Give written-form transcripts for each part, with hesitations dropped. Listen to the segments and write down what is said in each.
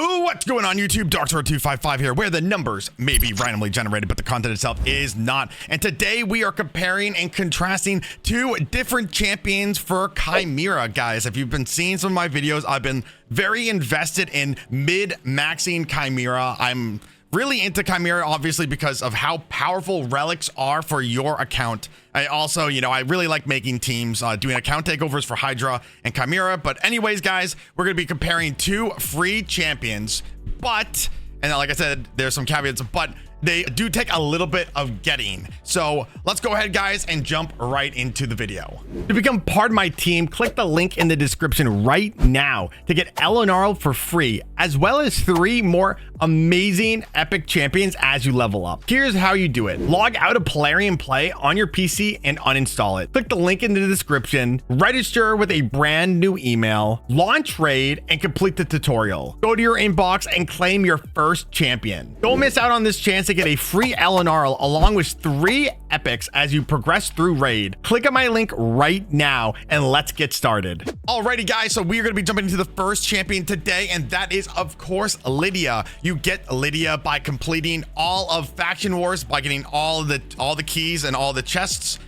What's going on YouTube? Darksword255 here, where the numbers may be randomly generated, but the content itself is not. And today we are comparing and contrasting two different champions for Chimera, guys. If you've been seeing some of my videos, I've been very invested in mid-maxing Chimera. I'm really into Chimera, obviously, because of how powerful relics are for your account. I also, I really like making teams, doing account takeovers for Hydra and Chimera. But anyways, guys, we're going to be comparing two free champions. But, and like I said, there's some caveats, but they do take a little bit of getting. So let's go ahead, guys, and jump right into the video. To become part of my team, click the link in the description right now to get Elenaril for free, as well as 3 more amazing epic champions as you level up. Here's how you do it. Log out of Plarium Play on your PC and uninstall it. Click the link in the description, register with a brand new email, launch raid, and complete the tutorial. Go to your inbox and claim your first champion. Don't miss out on this chance to get a free Elenaril along with 3 epics as you progress through raid. Click on my link right now and let's get started. Alrighty, guys, so we are going to be jumping into the first champion today, and that is, of course, Lydia. You get Lydia by completing all of Faction Wars, by getting all the keys and all the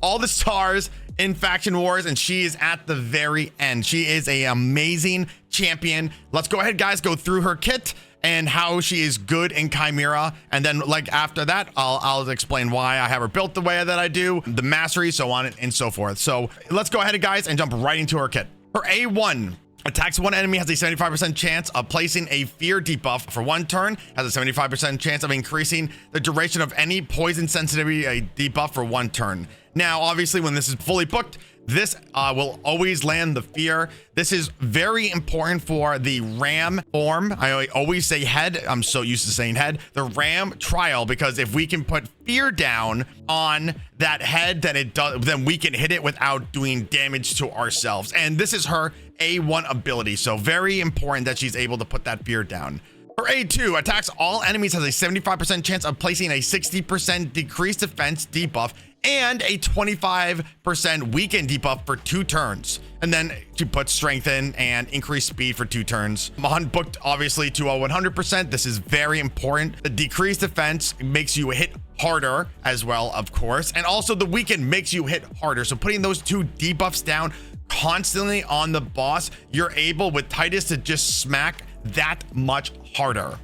all the stars in Faction Wars, and she is at the very end. She is an amazing champion. Let's go ahead, guys, go through her kit and how she is good in Chimera, and then after that I'll explain why I have her built the way that I do, the mastery, so on and so forth. So let's go ahead, guys, and jump right into her kit. Her A1 attacks one enemy, has a 75% chance of placing a fear debuff for 1 turn, has a 75% chance of increasing the duration of any poison sensitivity debuff for 1 turn. Now, obviously, when this is fully booked, this will always land the fear. This is very important for the ram form. I always say head. I'm so used to saying head. The ram trial, because if we can put fear down on that head, then we can hit it without doing damage to ourselves. And this is her A1 ability. So very important that she's able to put that fear down. Her A2 attacks all enemies, has a 75% chance of placing a 60% decreased defense debuff and a 25% weaken debuff for 2 turns. And then she puts strength in and increased speed for 2 turns. Mahan booked obviously to a 100%. This is very important. The decreased defense makes you hit harder as well, of course. And also the weaken makes you hit harder. So putting those 2 debuffs down constantly on the boss, you're able with Titus to just smack that much harder.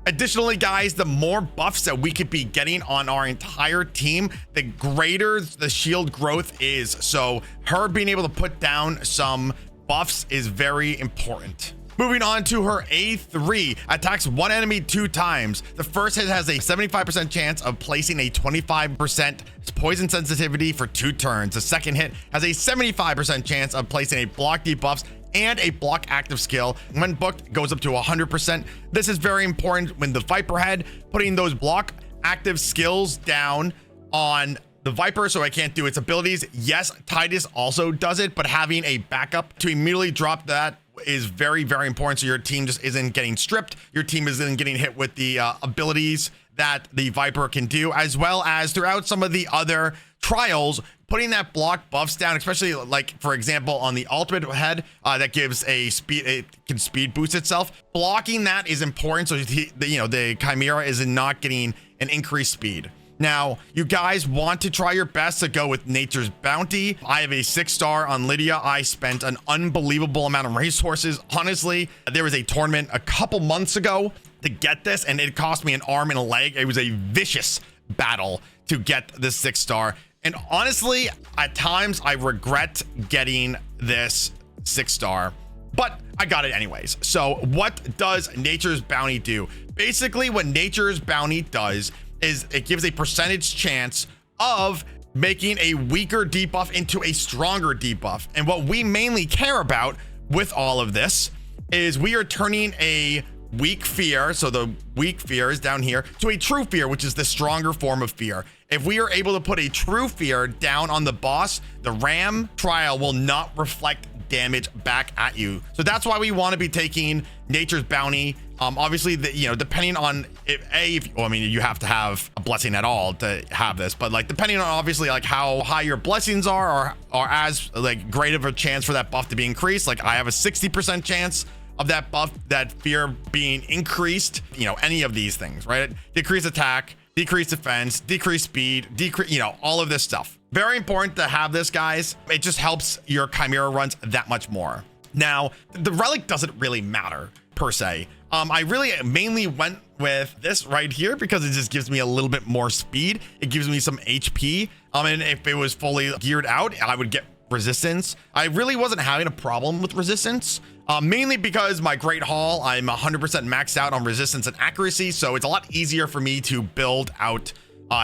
Additionally, guys, the more buffs that we could be getting on our entire team, the greater the shield growth is. So her being able to put down some buffs is very important. Moving on to her A3, attacks one enemy 2 times. The first hit has a 75% chance of placing a 25% poison sensitivity for 2 turns. The second hit has a 75% chance of placing a block debuffs and a block active skill. When booked, goes up to 100%. This is very important when the Viper head, putting those block active skills down on the Viper so I can't do its abilities. Yes, Titus also does it, but having a backup to immediately drop that is very, very important, so your team just isn't getting stripped. Your team isn't getting hit with the abilities that the Viper can do, as well as throughout some of the other trials, putting that block buffs down, especially like, for example, on the ultimate head that gives a speed, it can speed boost itself. Blocking that is important, so the Chimera is not getting an increased speed. Now, you guys want to try your best to go with Nature's Bounty. I have a 6-star on Lydia. I spent an unbelievable amount of resources. Honestly, there was a tournament a couple months ago to get this, and it cost me an arm and a leg. It was a vicious battle to get this 6-star. And honestly, at times I regret getting this 6-star, but I got it anyways. So what does Nature's Bounty do? Basically, what Nature's Bounty does is it gives a percentage chance of making a weaker debuff into a stronger debuff. And what we mainly care about with all of this is we are turning a weak fear, so the weak fear is down here, to a true fear, which is the stronger form of fear. If we are able to put a true fear down on the boss, the ram trial will not reflect damage back at you. So that's why we want to be taking Nature's Bounty. Obviously, depending on you have to have a blessing at all to have this, but depending on obviously how high your blessings are as great of a chance for that buff to be increased. I have a 60% chance of that buff, that fear being increased, you know, any of these things, right? Decrease attack, decrease defense, decrease speed, decrease, you know, all of this stuff. Very important to have this, guys. It just helps your Chimera runs that much more. Now, the relic doesn't really matter per se. I really mainly went with this right here because it just gives me a little bit more speed. It gives me some HP. And if it was fully geared out, I would get resistance. I really wasn't having a problem with resistance, mainly because my Great Hall, I'm 100% maxed out on resistance and accuracy. So it's a lot easier for me to build out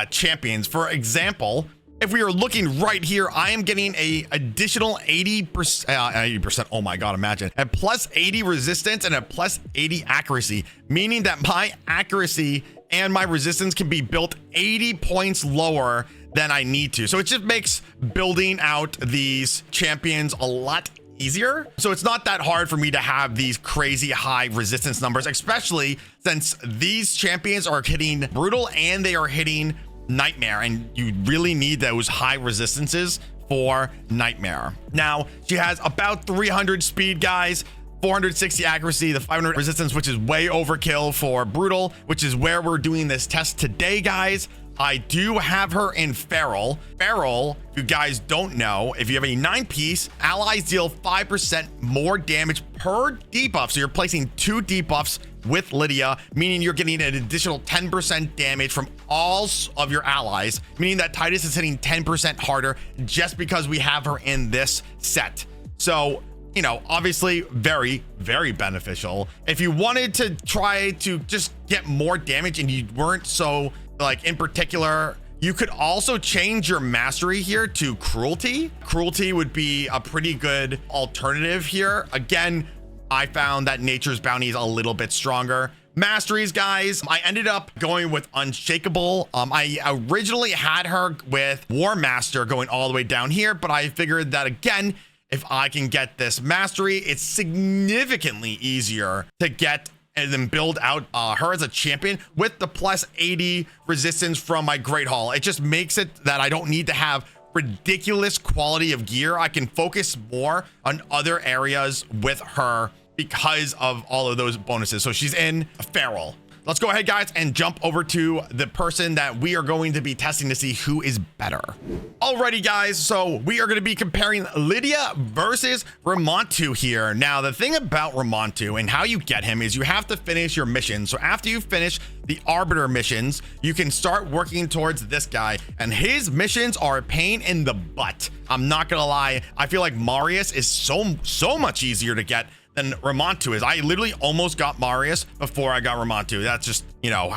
champions. For example, if we are looking right here, I am getting a additional 80%, oh my God, imagine, a plus 80 resistance and a plus 80 accuracy, meaning that my accuracy and my resistance can be built 80 points lower than I need to. So it just makes building out these champions a lot easier. So it's not that hard for me to have these crazy high resistance numbers, especially since these champions are hitting brutal and they are hitting nightmare, and you really need those high resistances for nightmare. Now, she has about 300 speed, guys, 460 accuracy, the 500 resistance, which is way overkill for brutal, which is where we're doing this test today, guys. I do have her in Feral. Feral, if you guys don't know, if you have a 9-piece, allies deal 5% more damage per debuff. So you're placing 2 debuffs with Lydia, meaning you're getting an additional 10% damage from all of your allies, meaning that Titus is hitting 10% harder just because we have her in this set. So, you know, obviously very, very beneficial. If you wanted to try to just get more damage and you weren't so, like, in particular, you could also change your mastery here to cruelty. Cruelty would be a pretty good alternative here. Again, I found that nature's bounty is a little bit stronger. Masteries, guys, I ended up going with unshakable. I originally had her with war master going all the way down here, but I figured that, again, if I can get this mastery, it's significantly easier to get and then build out her as a champion with the plus 80 resistance from my Great Hall. It just makes it that I don't need to have ridiculous quality of gear. I can focus more on other areas with her because of all of those bonuses. So she's in Feral. Let's go ahead, guys, and jump over to the person that we are going to be testing to see who is better. Alrighty, guys, so we are going to be comparing Lydia versus Ramantu here. Now, the thing about Ramantu and how you get him is you have to finish your missions. So after you finish the Arbiter missions, you can start working towards this guy, and his missions are a pain in the butt. I'm not gonna lie. I feel like Marius is so much easier to get than Ramantu is. I literally almost got Marius before I got Ramantu. That's just, you know,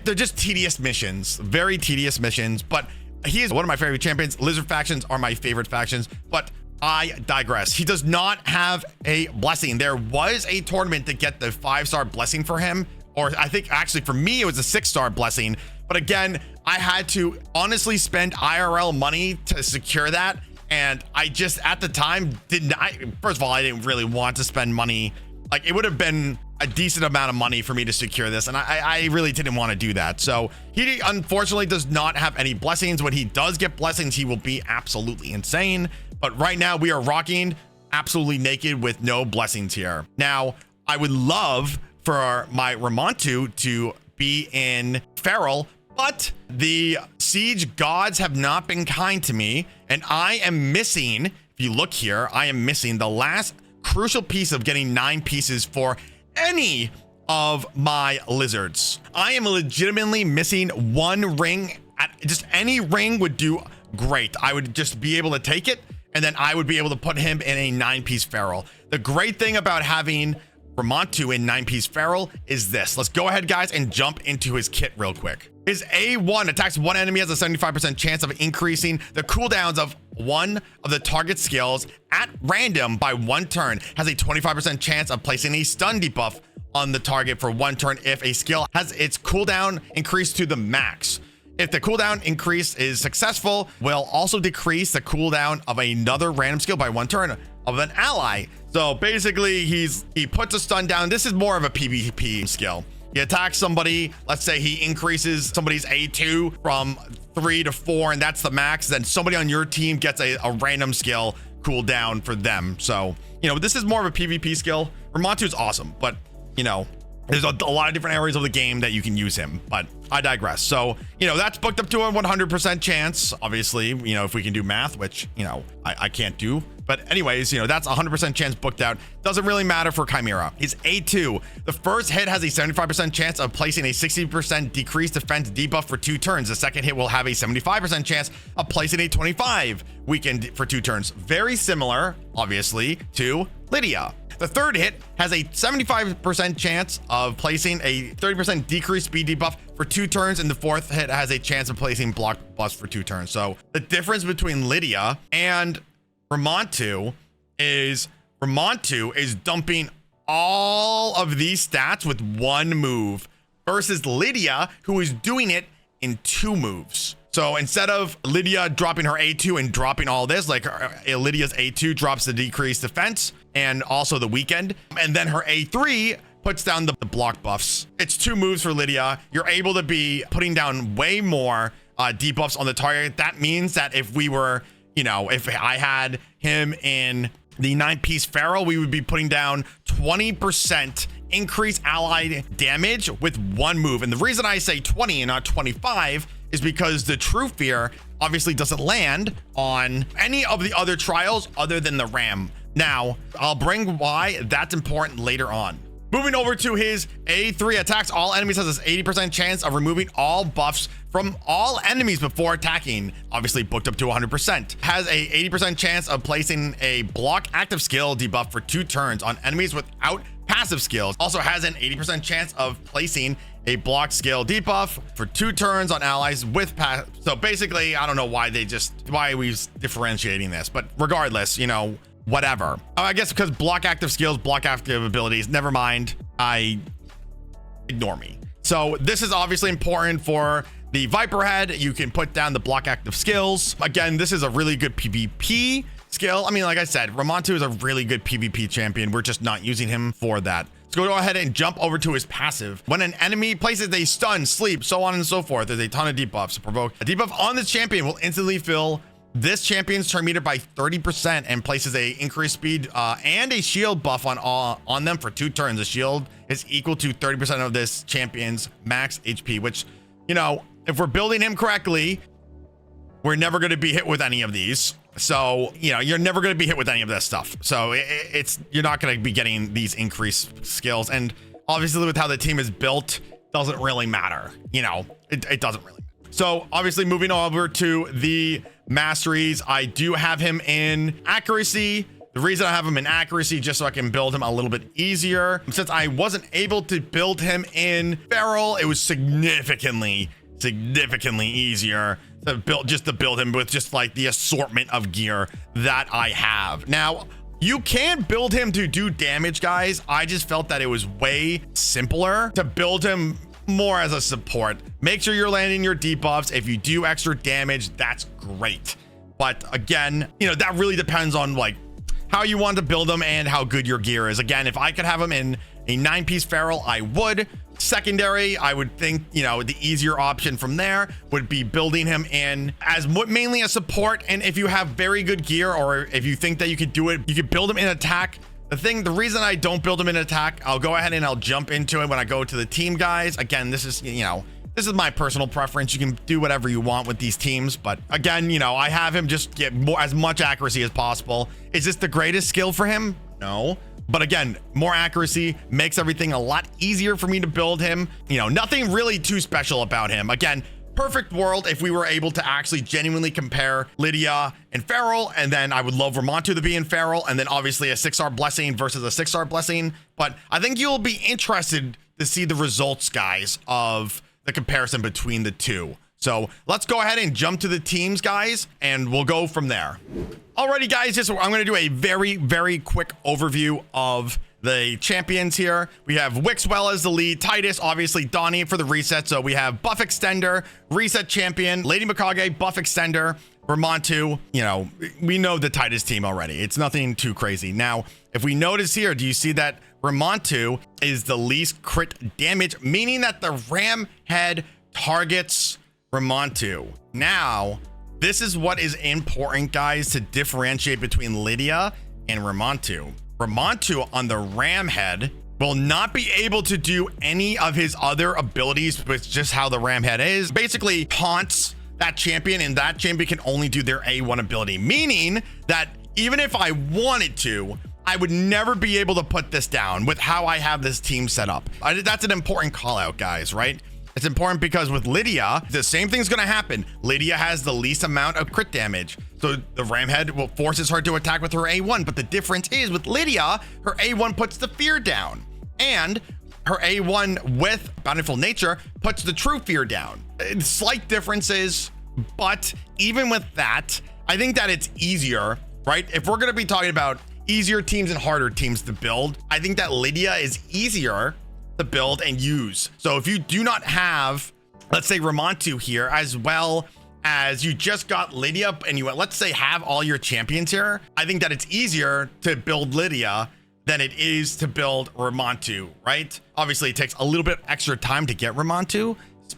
they're just tedious missions, very tedious missions, but he is one of my favorite champions. Lizard factions are my favorite factions, but I digress. He does not have a blessing. There was a tournament to get the 5-star blessing for him, or I think actually for me, it was a 6-star blessing. But again, I had to honestly spend IRL money to secure that. And I just, at the time, first of all, I didn't really want to spend money. Like, it would have been a decent amount of money for me to secure this, and I really didn't want to do that. So he unfortunately does not have any blessings. When he does get blessings, he will be absolutely insane. But right now we are rocking absolutely naked with no blessings here. Now, I would love for my Ramantu to be in Feral, but the siege gods have not been kind to me, and I am missing, if you look here, I am missing the last crucial piece of getting 9 pieces for any of my lizards. I am legitimately missing 1 ring. Just any ring would do great. I would just be able to take it, and then I would be able to put him in a 9-piece Feral. The great thing about having Ramantu in 9-piece Feral is this. Let's go ahead, guys, and jump into his kit real quick. His A1 attacks one enemy, has a 75% chance of increasing the cooldowns of one of the target skills at random by 1 turn, has a 25% chance of placing a stun debuff on the target for 1 turn if a skill has its cooldown increased to the max. If the cooldown increase is successful, will also decrease the cooldown of another random skill by 1 turn of an ally. So basically, he puts a stun down. This is more of a PvP skill. He attacks somebody, let's say he increases somebody's A2 from 3 to 4, and that's the max. Then somebody on your team gets a random skill cooldown for them. So, you know, this is more of a PvP skill. Ramantu is awesome, but you know, there's a lot of different areas of the game that you can use him, but I digress. So, you know, that's booked up to a 100% chance. Obviously, you know, if we can do math, which, you know, I can't do. But anyways, you know, that's 100% chance booked out. Doesn't really matter for Chimera. He's A2. The first hit has a 75% chance of placing a 60% decreased defense debuff for 2 turns. The second hit will have a 75% chance of placing a 25 weakened for 2 turns. Very similar, obviously, to Lydia. The third hit has a 75% chance of placing a 30% decreased speed debuff for 2 turns, and the fourth hit has a chance of placing block bust for 2 turns. So the difference between Lydia and Ramantu is dumping all of these stats with 1 move versus Lydia, who is doing it in 2 moves. So instead of Lydia dropping her A2 and dropping all this, like Lydia's A2 drops the decreased defense and also the weekend, and then her A3 puts down the block buffs. It's 2 moves for Lydia. You're able to be putting down way more debuffs on the target. That means that if we were, you know, if I had him in the 9-piece Feral, we would be putting down 20% increased allied damage with 1 move. And the reason I say 20 and not 25 is because the True Fear obviously doesn't land on any of the other trials other than the Ram. Now, I'll bring why that's important later on. Moving over to his A3 attacks all enemies has this 80% chance of removing all buffs from all enemies before attacking, obviously booked up to 100%. Has a 80% chance of placing a block active skill debuff for 2 turns on enemies without passive skills. Also has an 80% chance of placing a block skill debuff for 2 turns on allies with passive. So basically, I don't know why we differentiating this, but regardless, you know, whatever. I guess because block active skills, block active abilities, never mind. Ignore me. So this is obviously important for the Viper Head. You can put down the block active skills. Again, this is a really good PvP skill. I mean, like I said, Ramantu is a really good PvP champion. We're just not using him for that. Let's go ahead and jump over to his passive. When an enemy places a stun, sleep, so on and so forth, there's a ton of debuffs to provoke. A debuff on this champion will instantly fill this champion's turn meter by 30% and places a increased speed and a shield buff on them for 2 turns. The shield is equal to 30% of this champion's max HP, which, you know, if we're building him correctly, we're never going to be hit with any of these. So, you know, you're never going to be hit with any of this stuff. So you're not going to be getting these increased skills. And obviously with how the team is built, doesn't really matter. You know, it doesn't really matter. So obviously moving over to the masteries, I do have him in accuracy. The reason I have him in accuracy, just so I can build him a little bit easier. Since I wasn't able to build him in Feral, it was significantly easier to build him with just like the assortment of gear that I have. Now, you can build him to do damage, guys. I just felt that it was way simpler to build him more as a support. Make sure you're landing your debuffs. If you do extra damage, that's great. But again, you know, that really depends on like how you want to build them and how good your gear is. Again, if I could have him in a 9-piece Feral, I would. Secondary, I would think, you know, the easier option from there would be building him in as mainly a support. And if you have very good gear, or if you think that you could do it, you could build him in attack. The reason I don't build him in attack, I'll go ahead and I'll jump into it when I go to the team, guys. Again, this is, you know, this is my personal preference. You can do whatever you want with these teams, but again, you know, I have him just get as much accuracy as possible. Is this the greatest skill for him? No. But again, more accuracy makes everything a lot easier for me to build him. You know, nothing really too special about him. Again, perfect world if we were able to actually genuinely compare Lydia and Feral, and then I would love Ramantu to be in Feral, and then obviously a 6-star blessing versus a 6-star blessing. But I think you'll be interested to see the results, guys, of the comparison between the two. So let's go ahead and jump to the teams, guys, and we'll go from there. Alrighty, guys, I'm going to do a very quick overview of the champions here. We have Wixwell as the lead, Titus, obviously Donnie for the reset. So we have Buff Extender, reset champion, Lady Mikage, Buff Extender, Ramantu. You know, we know the Titus team already. It's nothing too crazy. Now, if we notice here, do you see that Ramantu is the least crit damage, meaning that the ram head targets Ramantu. Now, this is what is important, guys, to differentiate between Lydia and Ramantu. Ramantu on the ram head will not be able to do any of his other abilities with just how the ram head is. Basically taunts that champion, and that champion can only do their A1 ability, meaning that even if I wanted to, I would never be able to put this down with how I have this team set up. That's an important call out, guys, right? It's important because with Lydia, the same thing's going to happen. Lydia has the least amount of crit damage, so the ram head will forces her to attack with her A1. But the difference is with Lydia, her A1 puts the fear down, and her A1 with Bountiful Nature puts the true fear down. Slight differences, but even with that, I think that it's easier, right? If we're going to be talking about easier teams and harder teams to build, I think that Lydia is easier to build and use. So if you do not have, let's say, Ramantu here, as well as you just got Lydia and you, let's say, have all your champions here, I think that it's easier to build Lydia than it is to build Ramantu, right? Obviously it takes a little bit extra time to get Ramantu,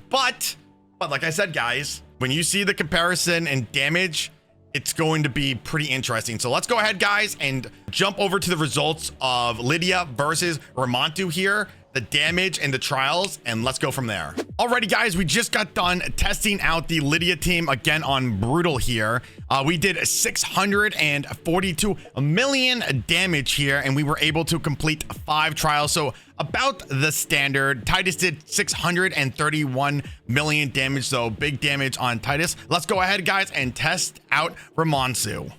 but like I said, guys, when you see the comparison and damage, it's going to be pretty interesting. So let's go ahead, guys, and jump over to the results of Lydia versus Ramantu here, the damage and the trials, and let's go from there. Alrighty, guys, we just got done testing out the Lydia team again on Brutal here. We did 642 million damage here, and we were able to complete 5 trials, so about the standard. Titus did 631 million damage, so big damage on Titus. Let's go ahead, guys, and test out Ramantu.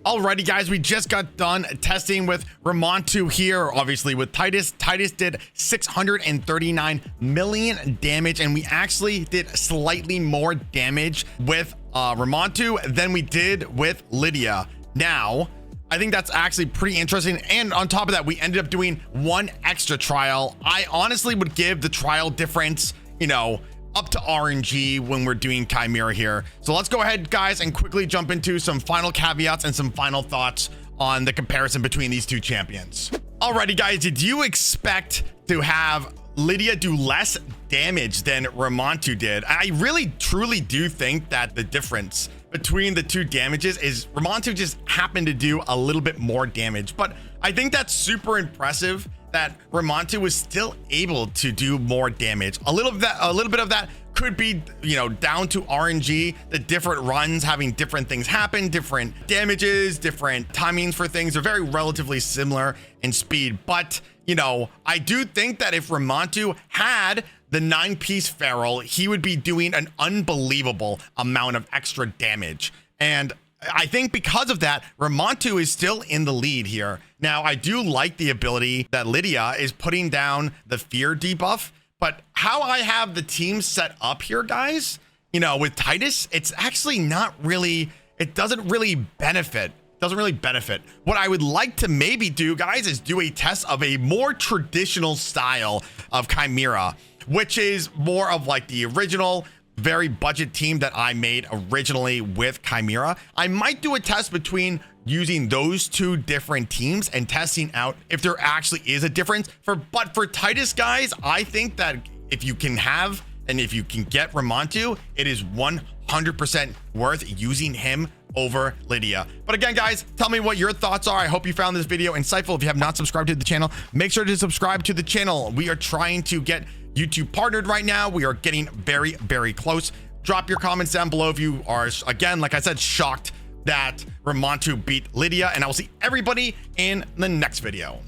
Alrighty, guys, we just got done testing with Ramantu here, obviously with Titus. Titus did 639 million damage, and we actually did slightly more damage with Ramantu than we did with Lydia. Now, I think that's actually pretty interesting, and on top of that, we ended up doing 1 extra trial. I honestly would give the trial difference, you know, up to RNG when we're doing Chimera here. So let's go ahead, guys, and quickly jump into some final caveats and some final thoughts on the comparison between these two champions. Alrighty, guys, did you expect to have Lydia do less damage than Ramantu did? I really truly do think that the difference between the two damages is Ramantu just happened to do a little bit more damage, but I think that's super impressive that Ramantu was still able to do more damage. A little bit of that could be, you know, down to RNG, the different runs having different things happen, different damages, different timings for things. They're very relatively similar in speed, but you know, I do think that if Ramantu had the 9-piece feral, he would be doing an unbelievable amount of extra damage. And I think because of that, Ramantu is still in the lead here. Now, I do like the ability that Lydia is putting down the fear debuff, but how I have the team set up here, guys, you know, with Titus, it's actually not really, it doesn't really benefit. What I would like to maybe do, guys, is do a test of a more traditional style of Chimera, which is more of like the original very budget team that I made originally with Chimera. I might do a test between using those two different teams and testing out if there actually is a difference. But for Titus, guys, I think that if you can have and if you can get Ramantu, it is 100% worth using him over Lydia. But again, guys, tell me what your thoughts are. I hope you found this video insightful. If you have not subscribed to the channel, make sure to subscribe to the channel. We are trying to get YouTube partnered right now. We are getting very, very close. Drop your comments down below if you are, again, like I said, shocked that Ramantu beat Lydia, and I will see everybody in the next video.